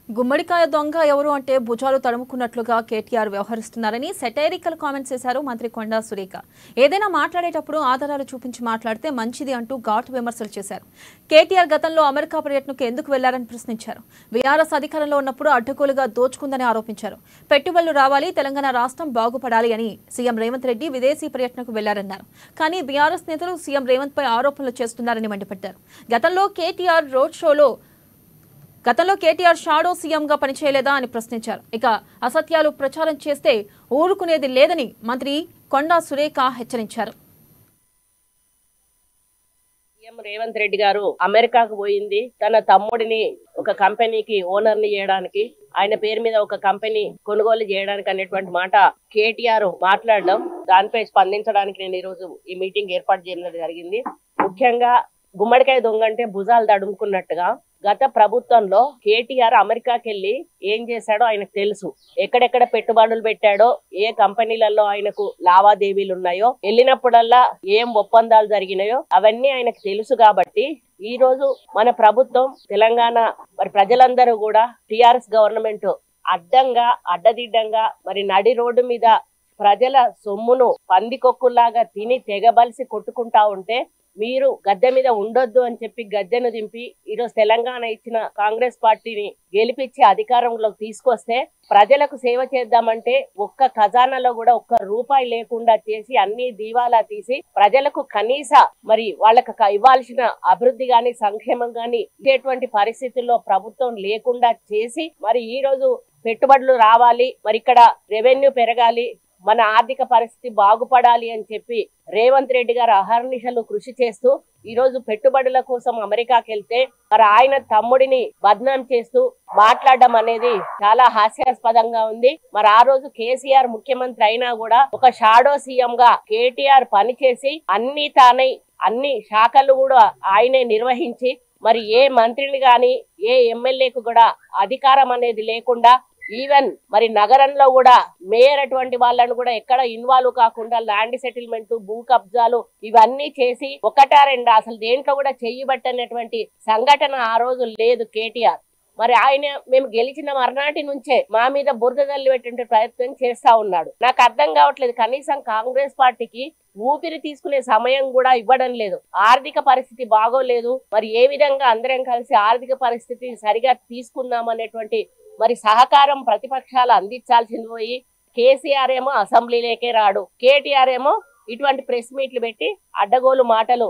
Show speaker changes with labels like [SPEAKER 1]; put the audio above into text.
[SPEAKER 1] గుమ్మడికాయ దొంగ ఎవరు అంటే భుజాలు తడుముకున్నట్లుగా కేటీఆర్ వ్యవహరిస్తున్నారని సెటైరికల్ కామెంట్స్ చేశారు మంత్రి కొండా సురేఖ. ఏదైనా మాట్లాడేటప్పుడు ఆధారాలు చూపించి మాట్లాడితే మంచిది అంటూ ఘాటు విమర్శలు చేశారు. కేటీఆర్ గతంలో అమెరికా పర్యటనకు ఎందుకు వెళ్లారని ప్రశ్నించారు. బీఆర్ఎస్ అధికారంలో ఉన్నప్పుడు అడ్డగోలుగా దోచుకుందని ఆరోపించారు. పెట్టుబడులు రావాలి, తెలంగాణ రాష్ట్రం బాగుపడాలి అని సీఎం రేవంత్ రెడ్డి విదేశీ పర్యటనకు వెళ్లారన్నారు. కానీ బీఆర్ఎస్ నేతలు సీఎం రేవంత్ పై ఆరోపణలు చేస్తున్నారని మండిపడ్డారు. గతంలో కేటీఆర్ షాడో సీఎంగా పనిచేయలేదా అని ప్రశ్నించారు. ఇక అసత్యాలు ప్రచారం చేస్తే ఊరుకునేది లేదని మంత్రి కొండా సురేఖ హెచ్చరించారు.
[SPEAKER 2] సీఎం రేవంత్ రెడ్డి గారు అమెరికాకు పోయింది తన తమ్ముడిని ఒక కంపెనీకి ఓనర్ని చేయడానికి, ఆయన పేరు మీద ఒక కంపెనీ కొనుగోలు చేయడానికి అనేటువంటి మాట కేటీఆర్ మాట్లాడడం, దానిపై స్పందించడానికి నేను ఈరోజు ఈ మీటింగ్ ఏర్పాటు చేయడం జరిగింది. ముఖ్యంగా గుమ్మడికాయ దొంగ అంటే భుజాలు తడుముకున్నట్టుగా గత ప్రభుత్వంలో కేటీఆర్ అమెరికాకి వెళ్ళి ఏం చేశాడో ఆయనకు తెలుసు. ఎక్కడెక్కడ పెట్టుబడులు పెట్టాడో, ఏ కంపెనీలలో ఆయనకు లావాదేవీలు ఉన్నాయో, వెళ్ళినప్పుడల్లా ఏం ఒప్పందాలు జరిగినాయో అవన్నీ ఆయనకు తెలుసు. కాబట్టి ఈ రోజు మన ప్రభుత్వం తెలంగాణ ప్రజలందరూ కూడా టిఆర్ఎస్ గవర్నమెంట్ అడ్డదిడ్డంగా నడి రోడ్డు మీద ప్రజల సొమ్మును పందికొక్కులాగా తిని తెగబలిసి కొట్టుకుంటా ఉంటే మీరు గద్దె మీద ఉండొద్దు అని చెప్పి గద్దెను దింపి ఈరోజు తెలంగాణ ఇచ్చిన కాంగ్రెస్ పార్టీని గెలిపించి అధికారంలోకి తీసుకొస్తే ప్రజలకు సేవ చేద్దామంటే ఒక్క ఖజానాలో కూడా ఒక్క రూపాయి లేకుండా చేసి అన్ని దీవాలా తీసి ప్రజలకు కనీస వాళ్ళకి ఇవ్వాల్సిన అభివృద్ధి గాని సంక్షేమం గాని ఇచ్చేటువంటి పరిస్థితుల్లో ప్రభుత్వం లేకుండా చేసి ఈ రోజు పెట్టుబడులు రావాలి, ఇక్కడ రెవెన్యూ పెరగాలి, మన ఆర్థిక పరిస్థితి బాగుపడాలి అని చెప్పి రేవంత్ రెడ్డి గారు అహర్నిశలు కృషి చేస్తూ ఈ రోజు పెట్టుబడుల కోసం అమెరికాకి వెళ్తే ఆయన తమ్ముడిని బద్నాం చేస్తూ మాట్లాడడం అనేది చాలా హాస్యాస్పదంగా ఉంది. ఆ రోజు కేసీఆర్ ముఖ్యమంత్రి అయినా కూడా ఒక షాడో సీఎం గా కేటీఆర్ పనిచేసి అన్ని శాఖలు కూడా ఆయనే నిర్వహించి ఏ మంత్రిని గాని ఏ ఎమ్మెల్యేకు కూడా అధికారం అనేది లేకుండా ఈవెన్ నగరంలో కూడా మేయర్ అటువంటి వాళ్ళను కూడా ఎక్కడ ఇన్వాల్వ్ కాకుండా ల్యాండ్ సెటిల్మెంట్, భూ కబ్జాలు ఇవన్నీ చేసి ఒకటా రెండా అసలు దేంట్లో కూడా చెయ్యబట్టనేటువంటి సంఘటన ఆ రోజు లేదు కేటీఆర్. ఆయన మేము గెలిచిన మర్నాటి నుంచే మా మీద బురద తల్లి పెట్టే ప్రయత్నం చేస్తా ఉన్నాడు. నాకు అర్థం కావట్లేదు, కనీసం కాంగ్రెస్ పార్టీకి ఊపిరి తీసుకునే సమయం కూడా ఇవ్వడం లేదు. ఆర్థిక పరిస్థితి బాగోలేదు, ఏ విధంగా అందరం కలిసి ఆర్థిక పరిస్థితి సరిగా తీసుకుందాం అనేటువంటి సహకారం ప్రతిపక్షాలు అందించాల్సింది పోయి కేసీఆర్ ఏమో అసెంబ్లీలోకే రాడు, కేటీఆర్ ఏమో ఇటువంటి ప్రెస్ మీట్లు పెట్టి అడ్డగోలు మాటలు